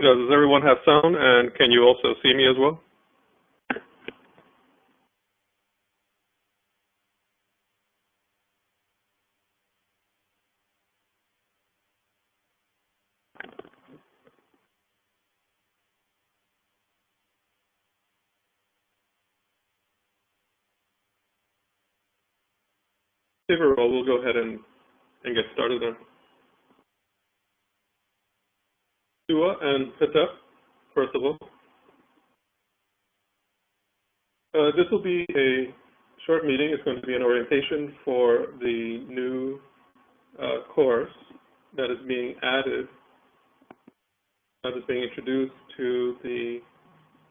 Does everyone have sound, and can you also see me as well? Very well, we'll go ahead and get started then. Tua and Pita, first of all. This will be a short meeting. It's going to be an orientation for the new course that is being added, that is being introduced to the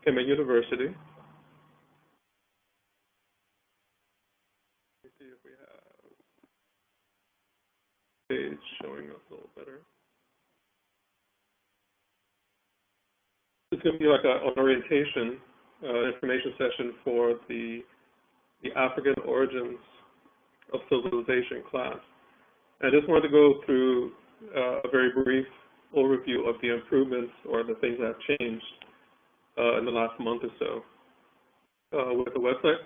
Kemet University. Let's see if we have page showing up a little better. It's going to be like an orientation information session for the African origins of civilization class. I just wanted to go through a very brief overview of the improvements or the things that have changed in the last month or so with the website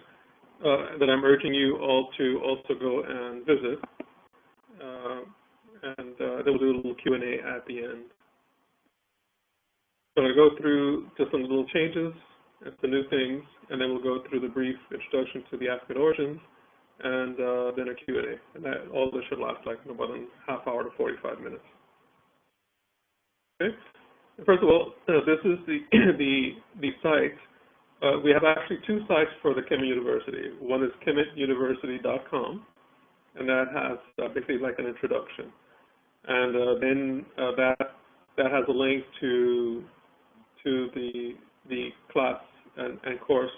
that I'm urging you all to also go and visit. And then we'll do a little Q&A at the end. So I'm going to go through just some little changes and some new things, and then we'll go through the brief introduction to the African origins, and then a Q&A. And that, all this should last like no more than half hour to 45 minutes. Okay. First of all, this is the site. We have actually two sites for the Kemet University. One is kemetuniversity.com, and that has basically like an introduction. And then that has a link to the class and course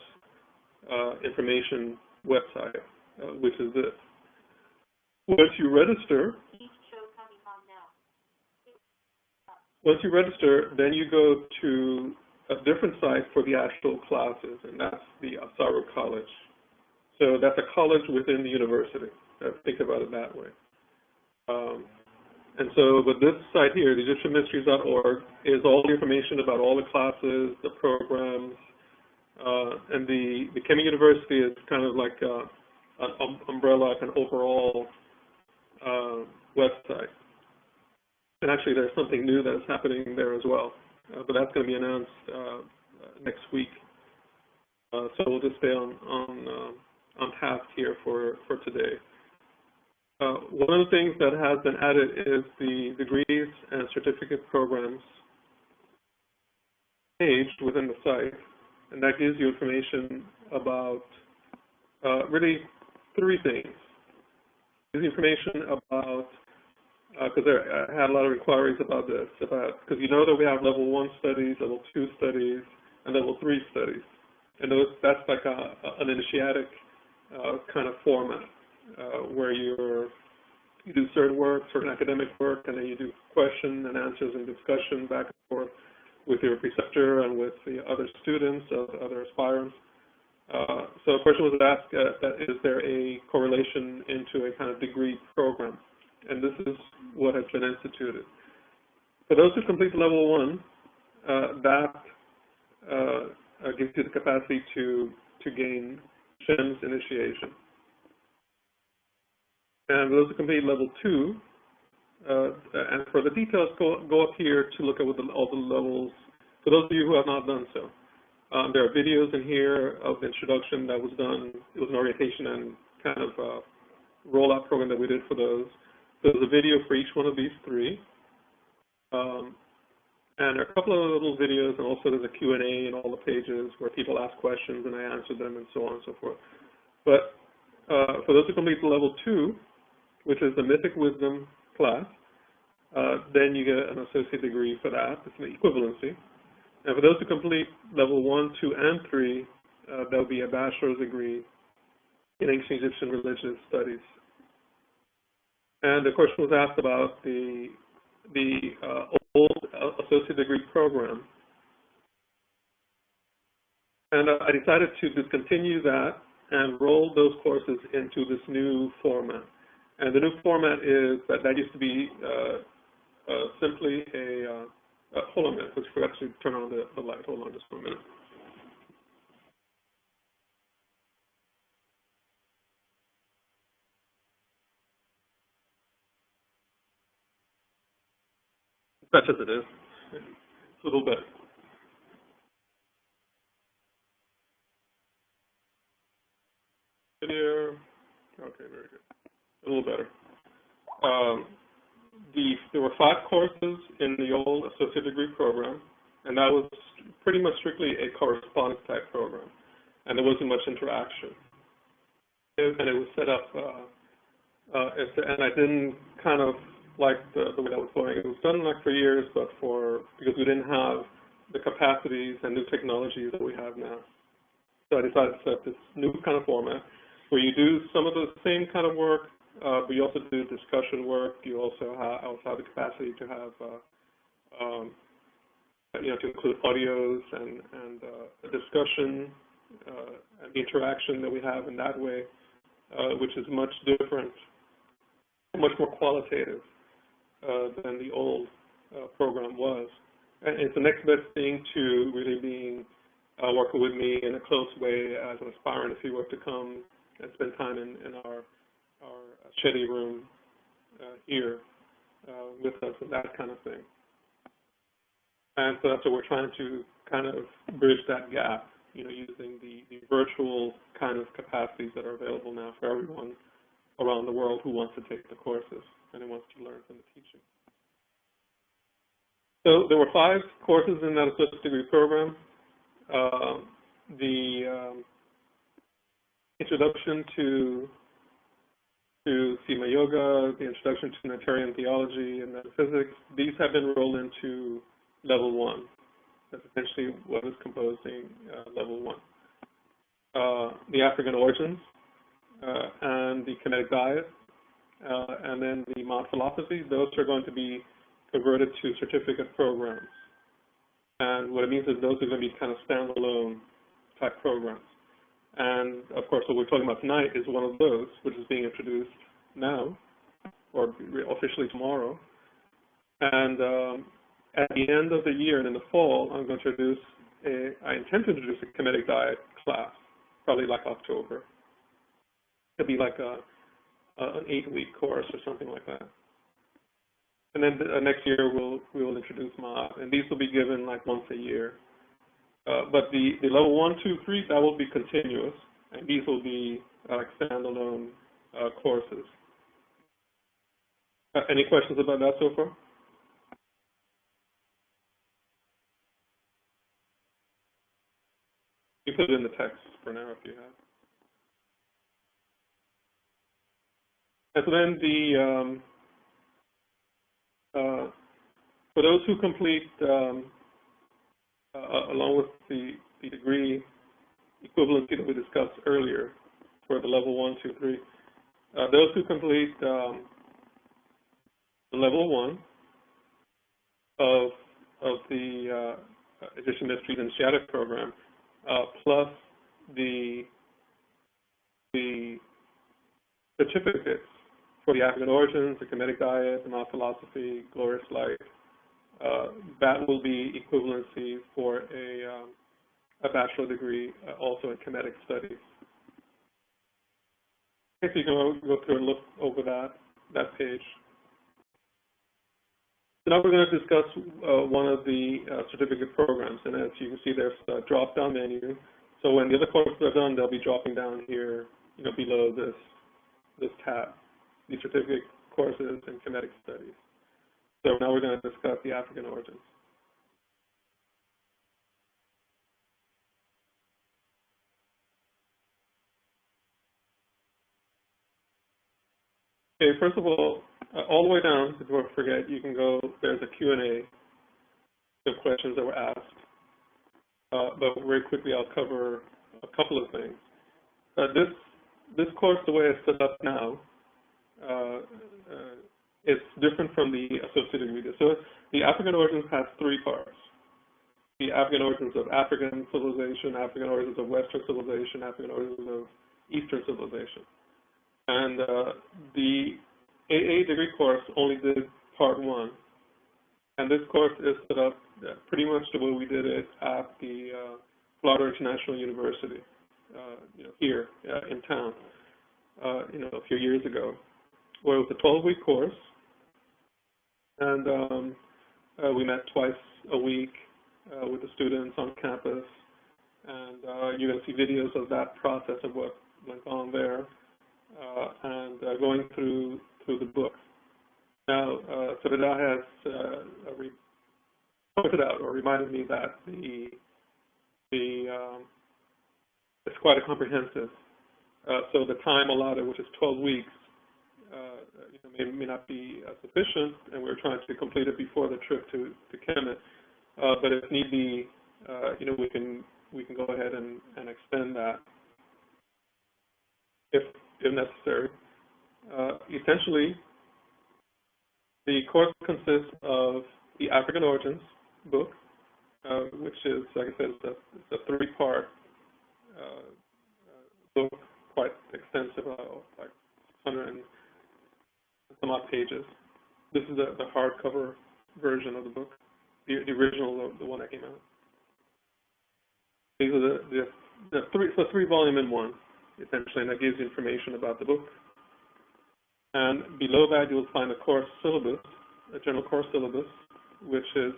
information website, which is this. Once you register, then you go to a different site for the actual classes, and that's the Asaru College. So that's a college within the university. Think about it that way. And so with this site here, the EgyptianMysteries.org, is all the information about all the classes, the programs, and the Kemet University is kind of like an umbrella, like an overall website. And actually, there's something new that is happening there as well, but that's going to be announced next week. So we'll just stay on task here for today. One of the things that has been added is the degrees and certificate programs page within the site, and that gives you information about really three things. It gives you information about, because I had a lot of inquiries about this, because you know that we have level 1 studies, level 2 studies, and level 3 studies, and that's like an initiatic kind of format. Where you do certain work, certain academic work, and then you do question and answers and discussion back and forth with your preceptor and with the other students, other aspirants. So a question was asked, is there a correlation into a kind of degree program? And this is what has been instituted. For those who complete level 1, that gives you the capacity to gain SHEMS initiation. And those who complete level 2, and for the details, go up here to look at all the levels. For those of you who have not done so, there are videos in here of the introduction that was done. It was an orientation and kind of rollout program that we did for those. There's a video for each one of these three. And there are a couple of little videos, and also there's a Q&A in all the pages where people ask questions and I answer them and so on and so forth. But for those who complete the level 2, which is the Mythic Wisdom class, then you get an associate degree for that. It's an equivalency. And for those who complete level 1, 2, and 3, there'll be a bachelor's degree in ancient Egyptian religious studies. And the question was asked about the old associate degree program. And I decided to discontinue that and roll those courses into this new format. And the new format is that used to be simply Hold on a minute, because we forgot to turn on the light. Hold on just for a minute. Such as it is. It's a little better. Video. Okay, very good. A little better. There were 5 courses in the old associate degree program, and that was pretty much strictly a correspondence type program, and there wasn't much interaction. And it was set up, and I didn't kind of like the way that was going. It was done like for years, but because we didn't have the capacities and new technologies that we have now. So I decided to set up this new kind of format where you do some of the same kind of work, but you also do discussion work. You also have the capacity to have, to include audios and a discussion and the interaction that we have in that way, which is much different, much more qualitative than the old program was. And it's the next best thing to really being working with me in a close way as an aspirant if you were to come and spend time in our study room here with us and that kind of thing. And so that's what we're trying to kind of bridge that gap, using the virtual kind of capacities that are available now for everyone around the world who wants to take the courses and who wants to learn from the teaching. So there were 5 courses in that associate degree program. The introduction to Sima Yoga, the introduction to Unitarian theology and metaphysics, these have been rolled into level 1. That's essentially what is composing level 1. The African origins and the Kemetic diet, and then the Mount philosophy, those are going to be converted to certificate programs. And what it means is those are going to be kind of standalone type programs. And of course, what we're talking about tonight is one of those, which is being introduced now, or officially tomorrow. And at the end of the year and in the fall, I'm going to introduce I intend to introduce a Kemetic diet class, probably like October. It'll be like an 8-week course or something like that. And then next year we will introduce MOD, and these will be given like once a year. But the level 1, 2, 3, that will be continuous, and these will be like standalone courses. Any questions about that so far? You put it in the text for now if you have. And so then for those who complete, along with the degree equivalency that we discussed earlier for the level 1, 2, 3, those who complete the level 1 of the Egyptian Mysteries and Shiite program, plus the certificates for the African origins, the Kemetic diet, the Mount philosophy, glorious light, that will be equivalency for a bachelor degree also in Kemetic studies. Okay, so you can go through and look over that page. So now we're going to discuss one of the certificate programs, and as you can see, there's a drop-down menu. So when the other courses are done, they'll be dropping down here, below this tab, the certificate courses in Kemetic studies. So now we're going to discuss the African origins. Okay, first of all the way down, before I forget, you can go, there's a Q&A of questions that were asked. But very quickly, I'll cover a couple of things. This course, the way it's set up now, it's different from the associated degree. So the African origins has 3 parts. The African origins of African civilization, African origins of Western civilization, African origins of Eastern civilization. And the AA degree course only did part 1. And this course is set up pretty much the way we did it at the Florida International University, here in town, a few years ago, where it was a 12-week course, and we met twice a week with the students on campus, and you're going to see videos of that process of what went on there, and going through the book. Now, Sarada has pointed out or reminded me that it's quite a comprehensive. So the time allotted, which is 12 weeks, may not be sufficient, and we're trying to complete it before the trip to Kemet. But if need be, we can go ahead and extend that if necessary. Essentially, the course consists of the African Origins book, which is, like I said, it's a three-part book, quite extensive, like 100 and some odd pages. This is the hardcover version of the book, the original, the one that came out. These are the three-volume in one, essentially, and that gives you information about the book. And below that, you'll find a course syllabus, a general course syllabus, which is,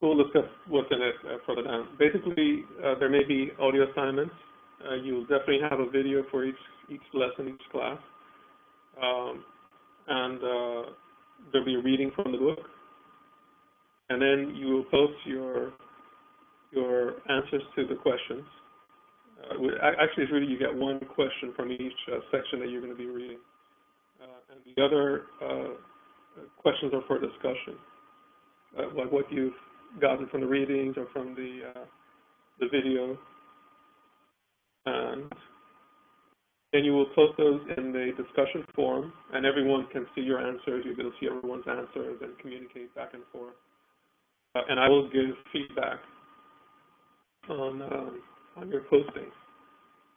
we'll discuss what's in it further down. Basically, there may be audio assignments. You'll definitely have a video for each lesson, each class. And there'll be a reading from the book. And then you will post your answers to the questions. Actually, it's really you get one question from each section that you're going to be reading. And the other questions are for discussion, like what you've gotten from the readings or from the video. And then you will post those in the discussion forum, and everyone can see your answers. You'll be able to see everyone's answers and communicate back and forth. And I will give feedback on your postings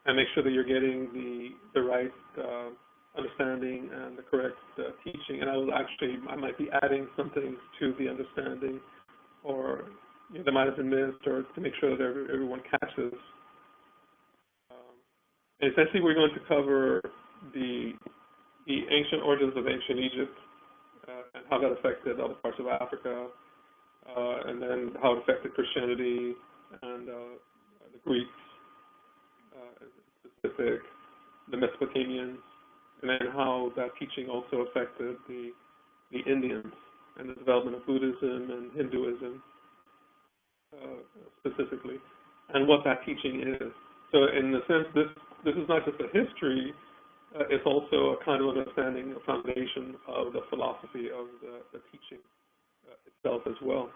and make sure that you're getting the right understanding and the correct teaching. And I might be adding some things to the understanding, or that might have been missed, or to make sure that everyone catches. Essentially, we're going to cover the ancient origins of ancient Egypt and how that affected other parts of Africa, and then how it affected Christianity and the Greeks, specific, the Mesopotamians, and then how that teaching also affected the Indians and the development of Buddhism and Hinduism specifically, and what that teaching is. So in a sense, this is not just a history, it's also a kind of understanding, a foundation of the philosophy of the teaching itself as well.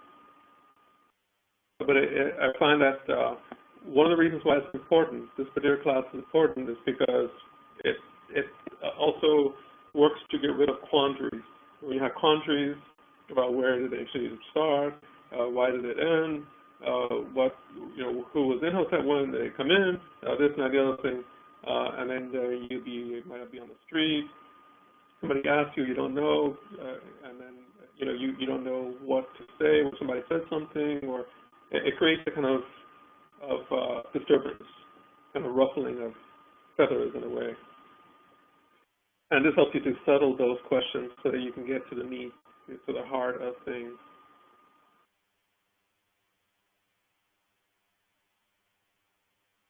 But I find that one of the reasons why it's important, this particular class is important, is because it also works to get rid of quandaries. When you have quandaries about where did ancient Egypt start, why did it end, who was in Hotep when they come in, this and that, the other thing, and then you might be on the street, somebody asks you, you don't know, and then you don't know what to say when somebody says something, or it creates a kind of disturbance, kind of ruffling of feathers in a way. And this helps you to settle those questions so that you can get to the meat, to the heart of things.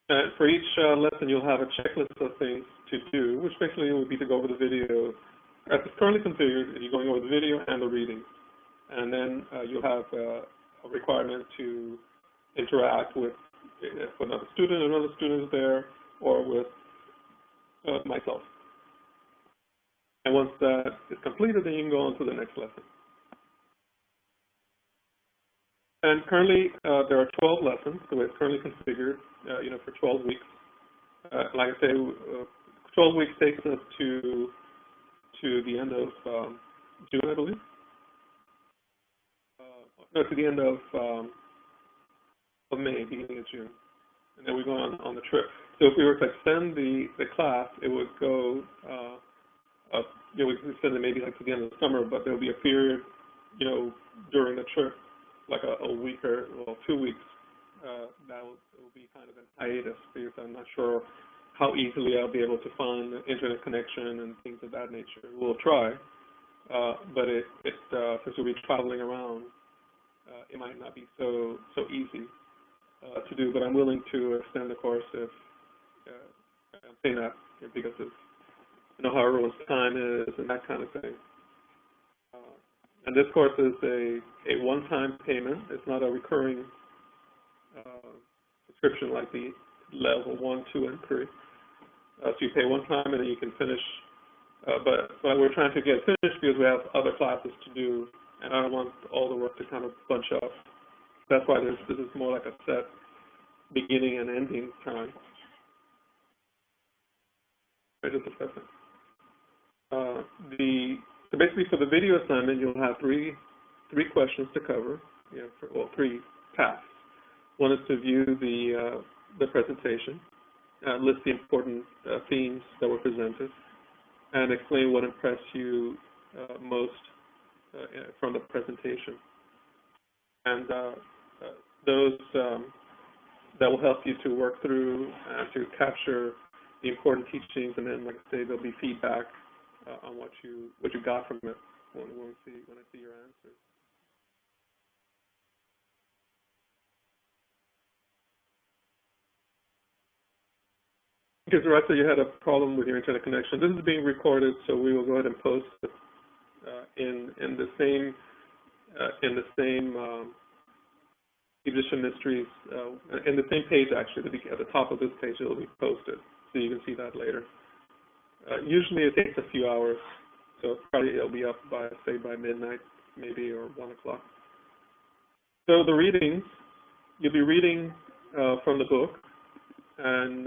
And for each lesson, you'll have a checklist of things to do, which basically would be to go over the video. As it's currently configured, you're going over the video and the reading. And then you'll have a requirement to interact with another student is there, or with myself. And once that is completed, then you can go on to the next lesson. And currently, there are 12 lessons, the way it's currently configured, for 12 weeks. Like I say, 12 weeks takes us to the end of June, I believe. No, to the end of May, beginning of June. And then we go on the trip. So if we were to extend the class, it would go we can extend it maybe like to the end of the summer, but there'll be a period, during the trip, like a week or 2 weeks, that will be kind of an hiatus because I'm not sure how easily I'll be able to find an internet connection and things of that nature. We'll try, but since we'll be traveling around, it might not be so easy to do. But I'm willing to extend the course if I'm saying that because of how everyone's time is and that kind of thing. And this course is a one-time payment. It's not a recurring subscription like the level 1, 2, and 3. So you pay one time and then you can finish. But we're trying to get finished because we have other classes to do, and I don't want all the work to kind of bunch up. That's why this is more like a set beginning and ending time. Right, just a second. So basically, for the video assignment, you'll have three questions to cover. Three tasks. One is to view the presentation, list the important themes that were presented, and explain what impressed you most from the presentation. And those that will help you to work through and to capture the important teachings, and then, like I say, there'll be feedback on what you got from it when I see your answers. Because Reza, you had a problem with your internet connection. This is being recorded, so we will go ahead and post it in the same Egyptian Mysteries, in the same page actually. At the top of this page, it will be posted, so you can see that later. Usually, it takes a few hours, so probably it'll be up by midnight, maybe, or 1 o'clock. So the readings, you'll be reading from the book. And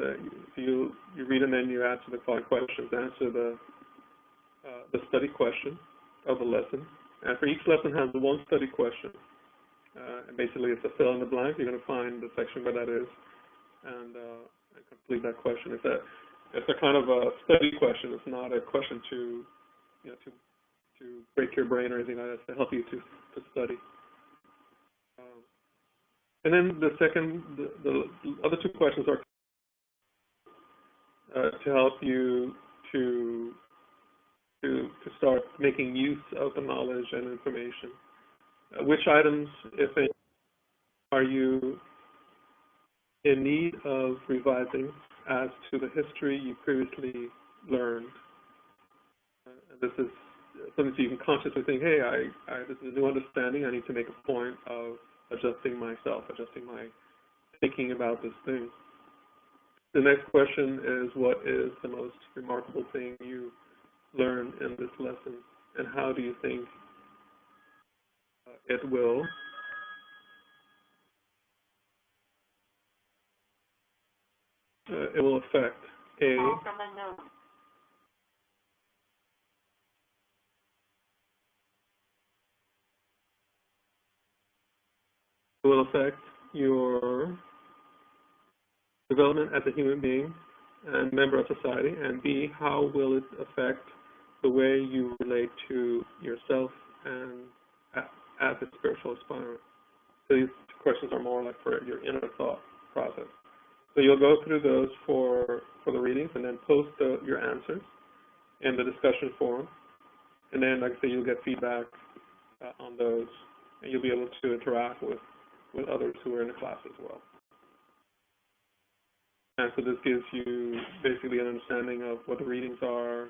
you read and then you answer the following questions. Answer the study question of the lesson. And for each lesson has one study question. And basically it's a fill in the blank. You're going to find the section where that is and complete that question. It's a kind of a study question. It's not a question to break your brain or anything like that. It's to help you to study. And then the other two questions are to help you to start making use of the knowledge and information. Which items, if any, are you in need of revising as to the history you previously learned? This is something so you can consciously think, hey, this is a new understanding. I need to make a point of adjusting myself, adjusting my thinking about this thing. The next question is, what is the most remarkable thing you learned in this lesson, and how do you think it will affect it will affect your development as a human being and member of society, and B, how will it affect the way you relate to yourself and as a spiritual aspirant? So these questions are more like for your inner thought process. So you'll go through those for the readings and then post your answers in the discussion forum. And then, like I say, you'll get feedback on those, and you'll be able to interact with others who are in the class as well. And so this gives you basically an understanding of what the readings are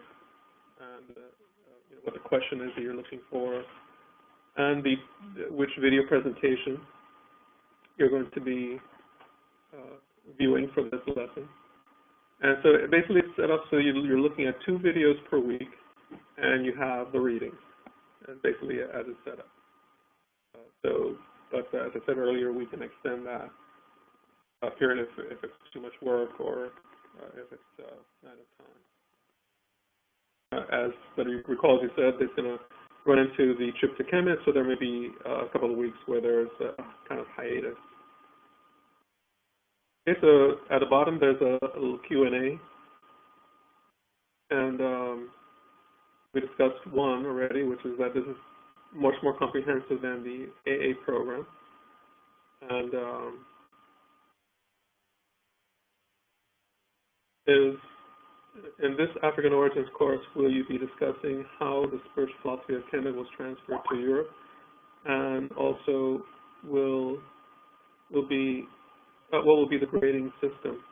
and what the question is that you're looking for, and which video presentation you're going to be viewing for this lesson. And so it basically it's set up so you're looking at 2 videos per week, and you have the readings, and basically as it's set up. But as I said earlier, we can extend that period if it's too much work or if it's not enough time. As you recall, as you said, it's going to run into the trip to Kemet, so there may be a couple of weeks where there's a kind of hiatus. Okay, so at the bottom there's a little Q&A, and We discussed one already, which is that this is much more comprehensive than the AA program. And is in this African Origins course, will you be discussing how the spiritual philosophy of Kemet was transferred to Europe, and also will be what will be the grading system?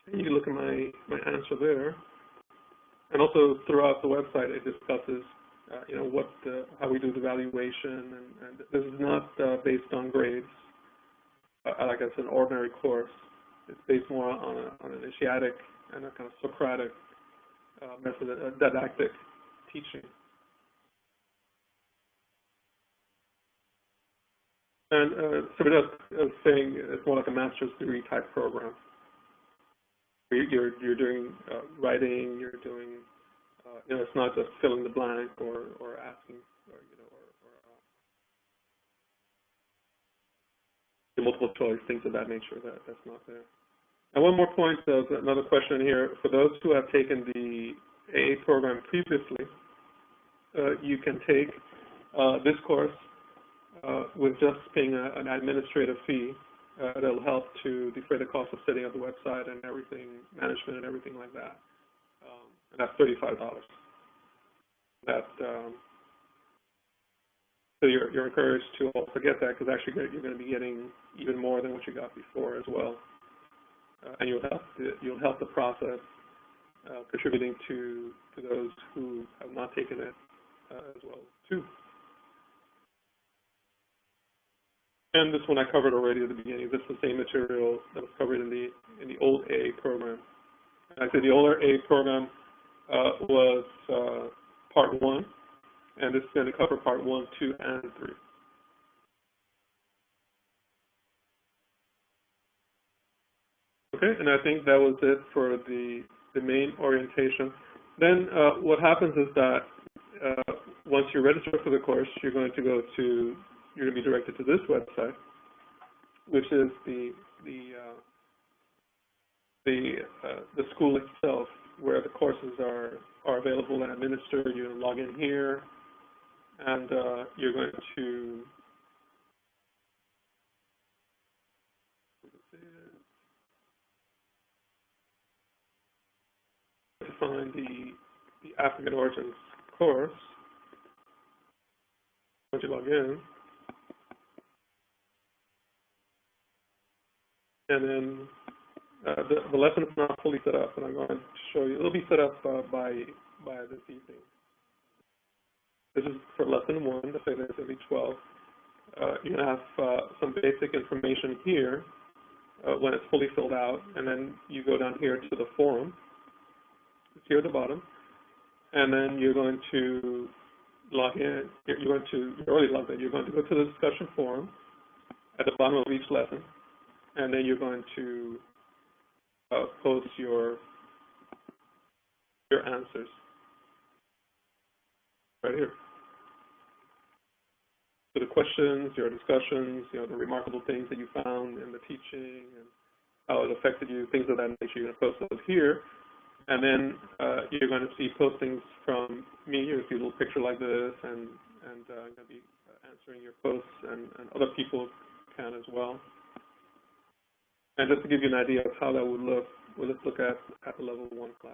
And you can look at my answer there, and also throughout the website it discusses how we do the evaluation, and this is not based on grades. Like it's an ordinary course. It's based more on an initiatic and a kind of Socratic method, a didactic teaching. And Sabrina is saying it's more like a master's degree type program. You're doing writing, you're doing, it's not just filling the blank or asking, the multiple choice, things of that nature. That's not there. And one more point, another question here. For those who have taken the AA program previously, you can take this course with just paying an administrative fee. That'll help to defray the cost of setting up the website and everything, management and everything like that. And that's $35. So you're encouraged to also get that, because actually you're going to be getting even more than what you got before as well. And you'll help the process, contributing to those who have not taken it as well too. And this one I covered already at the beginning. This is the same material that was covered in the old AA program. And I said the older AA program was part 1, and this is going to cover part 1, 2, and 3. Okay, and I think that was it for the main orientation. Then what happens is that once you register for the course, you're going to be directed to this website, which is the school itself, where the courses are available and administered. You log in here, and you're going to find the African Origins course. Once you log in, and then the lesson is not fully set up, and I'm going to show you. It'll be set up by this evening. This is for lesson 1. Let's say there's going to be 12. You're going to have some basic information here when it's fully filled out, and then you go down here to the forum. It's here at the bottom, and then you're going to log in. You're already logged in. You're going to go to the discussion forum at the bottom of each lesson, and then you're going to post your answers right here. So the questions, your discussions, the remarkable things that you found in the teaching and how it affected you, things of that nature. You're going to post those here. And then you're going to see postings from me. You'll see a little picture like this, and I'm going to be answering your posts, and other people can as well. And just to give you an idea of how that would look, we'll just look at the level 1 class.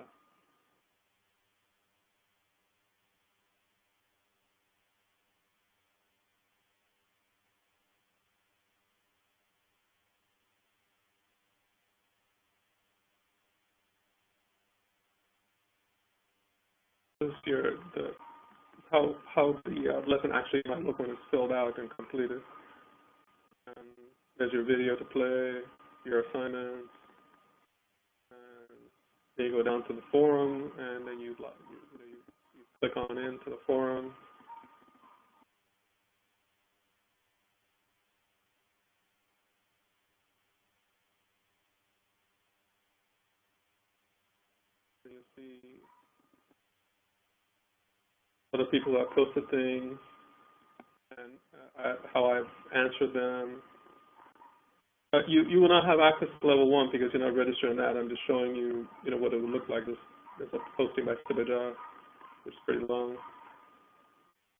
This is how the lesson actually might look when it's filled out and completed. And there's your video to play, your assignments, and then you go down to the forum, and then you click on into the forum. And you see other people that posted things, and how I've answered them. You will not have access to level 1 because you're not registered on that. I'm just showing you, what it would look like. There's a posting by Sibida, which is pretty long.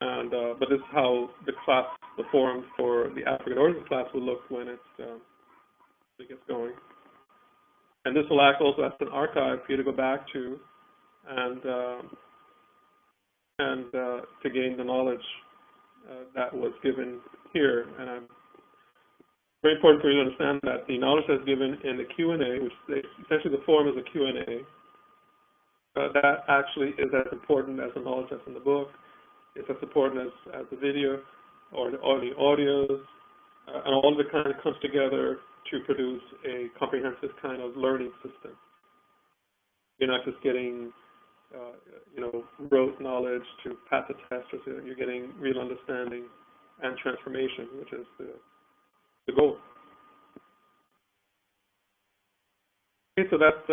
And but this is how the class, the forum for the African origin class will look when it gets going. And this will act also as an archive for you to go back to and to gain the knowledge that was given here. And very important for you to understand that the knowledge that's given in the Q&A, which essentially the forum is a Q&A, that actually is as important as the knowledge that's in the book. It's as important as the video or the audios, and all of it kind of comes together to produce a comprehensive kind of learning system. You're not just getting, rote knowledge to pass a test or so. You're getting real understanding and transformation, which is the goal. Okay, so that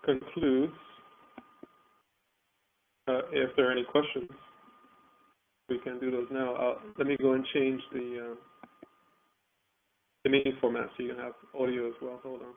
concludes. If there are any questions, we can do those now. Let me go and change the meeting format so you can have audio as well. Hold on.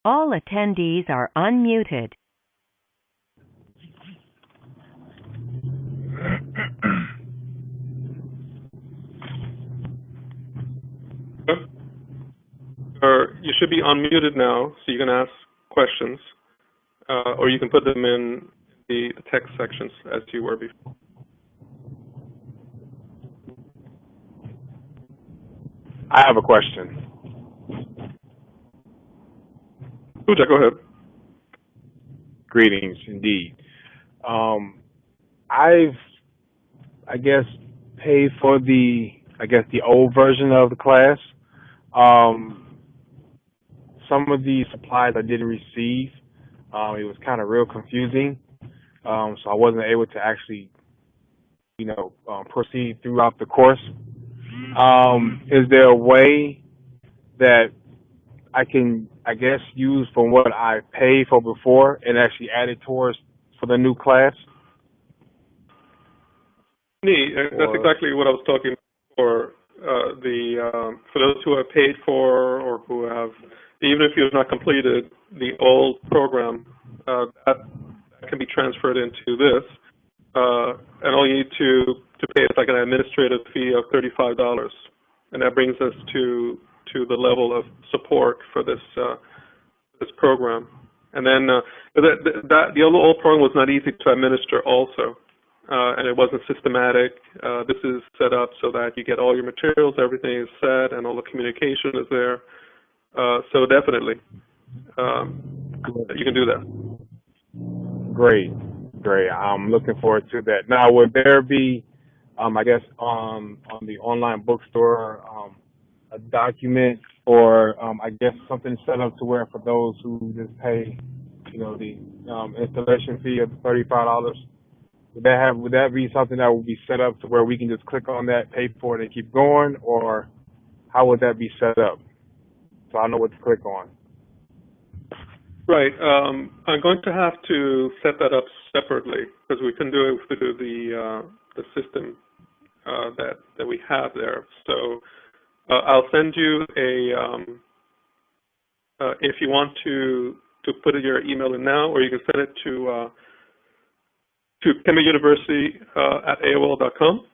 All attendees are unmuted. You should be unmuted now, so you can ask questions, or you can put them in the text sections as you were before. I have a question. Pooja, go ahead. Greetings, indeed. I've, paid for the old version of the class. Some of the supplies I didn't receive. It was kind of real confusing. So I wasn't able to actually, proceed throughout the course. Is there a way that I can, use from what I paid for before and actually add it towards for the new class? That's exactly what I was talking about for for those who have paid for or who have, even if you have not completed the old program, that can be transferred into this, and all you need to pay is like an administrative fee of $35, and that brings us to the level of support for this this program. And then the old program was not easy to administer also. And it wasn't systematic. This is set up so that you get all your materials, everything is set, and all the communication is there. So definitely, you can do that. Great. I'm looking forward to that. Now, would there be, on the online bookstore, a document or, something set up to where for those who just pay, the installation fee of $35? Would that be something that would be set up to where we can just click on that, pay for it, and keep going, or how would that be set up so I know what to click on? Right. I'm going to have to set that up separately because we can do it through the system that we have there. So I'll send you if you want to put your email in now, or you can send it to Kemet University at AOL.com,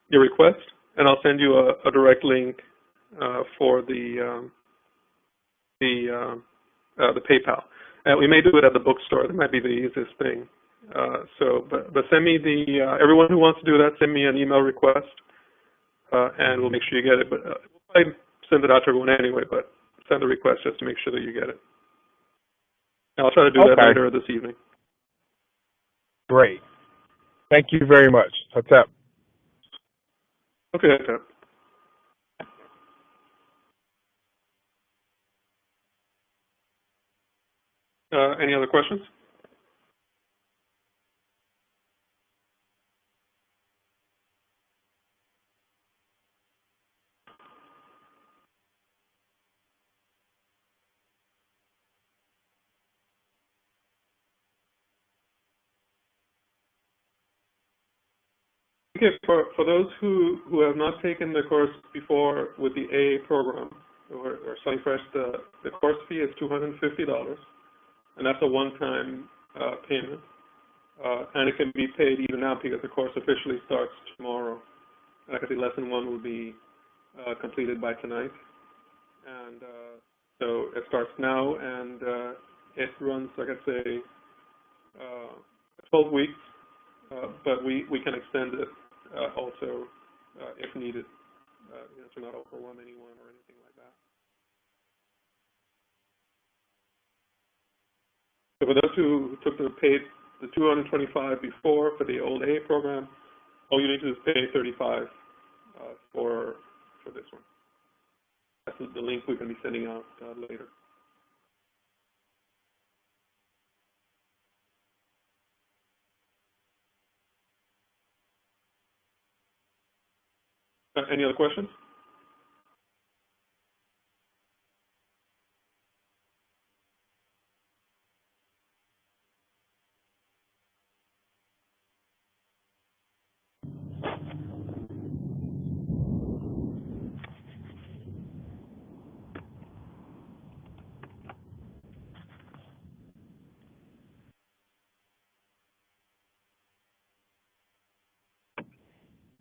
your request, and I'll send you a direct link for the PayPal. And we may do it at the bookstore. That might be the easiest thing. But send me everyone who wants to do that, send me an email request, and we'll make sure you get it. But we'll probably send it out to everyone anyway, but send the request just to make sure that you get it. I'll try to do that Okay, later this evening. great. Thank you very much. Hotep. Okay, okay. Any other questions? Okay, for those who have not taken the course before with the AA program or Sunny Fresh, the course fee is $250, and that's a one-time payment. And it can be paid even now because the course officially starts tomorrow. Like I said, lesson one will be completed by tonight. And so it starts now, and it runs, like I say, 12 weeks, but we can extend it also if needed, to not overwhelm anyone or anything like that. So for those who took the 225 before for the old A program, all you need to do is pay 35 for this one. That's the link we're going to be sending out later. Any other questions?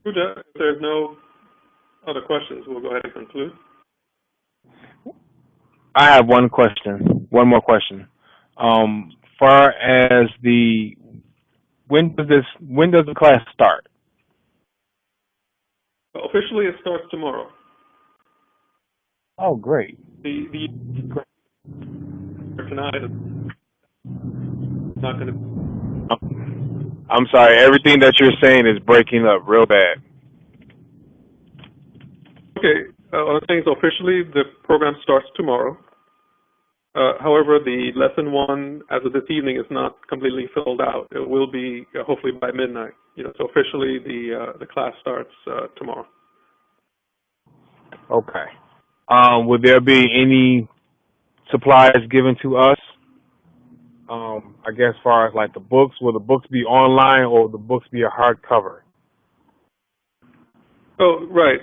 Good. If there's no other questions, we'll go ahead and conclude. I have one question. One more question. Far as the when does the class start? Officially, it starts tomorrow. Oh, great. The tonight is not going to. I'm sorry. Everything that you're saying is breaking up real bad. Okay. What I'm saying is officially the program starts tomorrow. However, the lesson one, as of this evening, is not completely filled out. It will be hopefully by midnight. So officially the class starts tomorrow. Okay. Would there be any supplies given to us? I guess as far as like the books, will the books be online or will the books be a hardcover? Oh, right.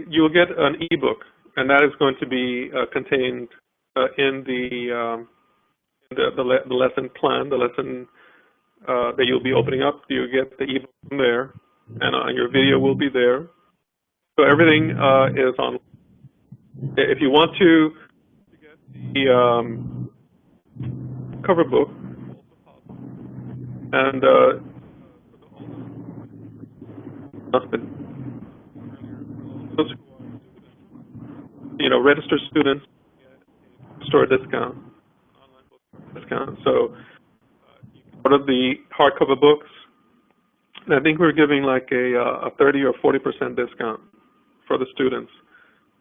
You'll get an ebook, and that is going to be contained in the lesson plan, the lesson that you'll be opening up. You get the ebook from there, and your video will be there. So everything is on. If you want to get the cover book, and those registered students store discount, discount. So order the hardcover books. And I think we're giving like a 30 or 40% discount for the students.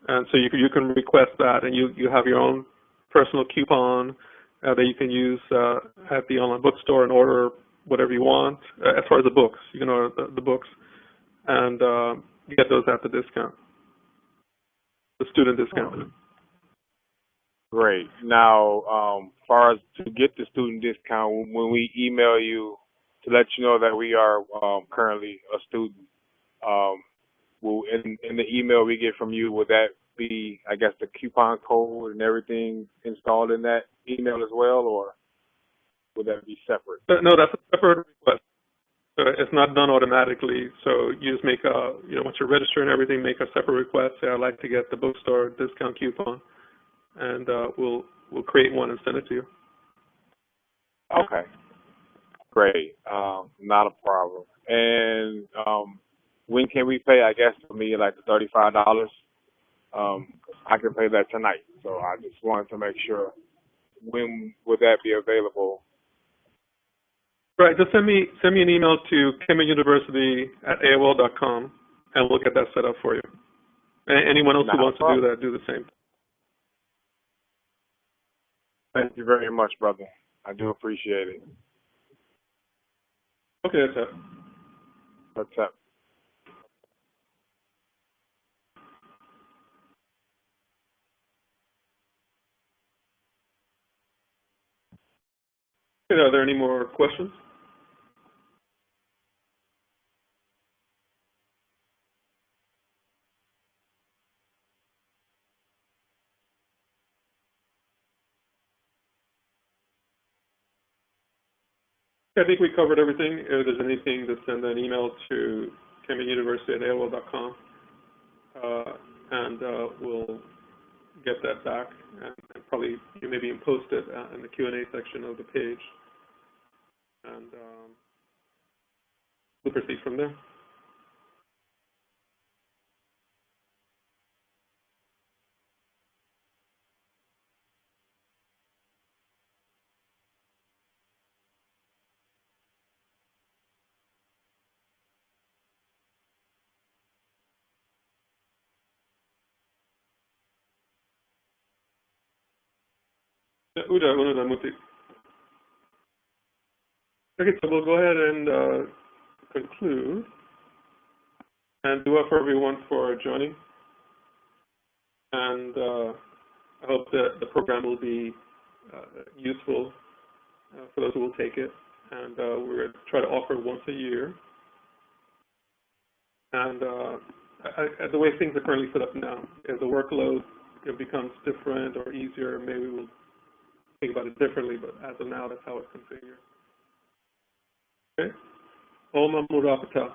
And so you can request that, and you have your own personal coupon that you can use at the online bookstore and order whatever you want. As far as the books, you can order the books and get those at the discount, the student discount. Great. Now, far as to get the student discount, when we email you to let you know that we are currently a student, will in the email we get from you, would that be, I guess, the coupon code and everything installed in that email as well, or would that be separate? No, that's a separate request. It's not done automatically. So you just make once you register and everything, make a separate request. Say, I'd like to get the bookstore discount coupon, and we'll create one and send it to you. Okay. Great. Not a problem. And when can we pay? I guess for me, like the $35. I can pay that tonight. So I just wanted to make sure when would that be available? Right. Just send me an email to kemetuniversity@aol.com, and we'll get that set up for you. And anyone else who wants to do that, do the same. Thank you very much, brother. I do appreciate it. Okay, that's it. What's up? Okay, are there any more questions? I think we covered everything. If there's anything, just send an email to kemetuniversity@aol.com, and we'll get that back, and probably you maybe post it in the Q&A section of the page, and we'll proceed from there. Uda Muti. Okay, so we'll go ahead and conclude, and do it for everyone for joining. And I hope that the program will be useful for those who will take it. And we're going to try to offer once a year. And the way things are currently set up now, if the workload becomes different or easier, maybe we'll think about it differently, but as of now, that's how it's configured. Okay? Om Amurapata.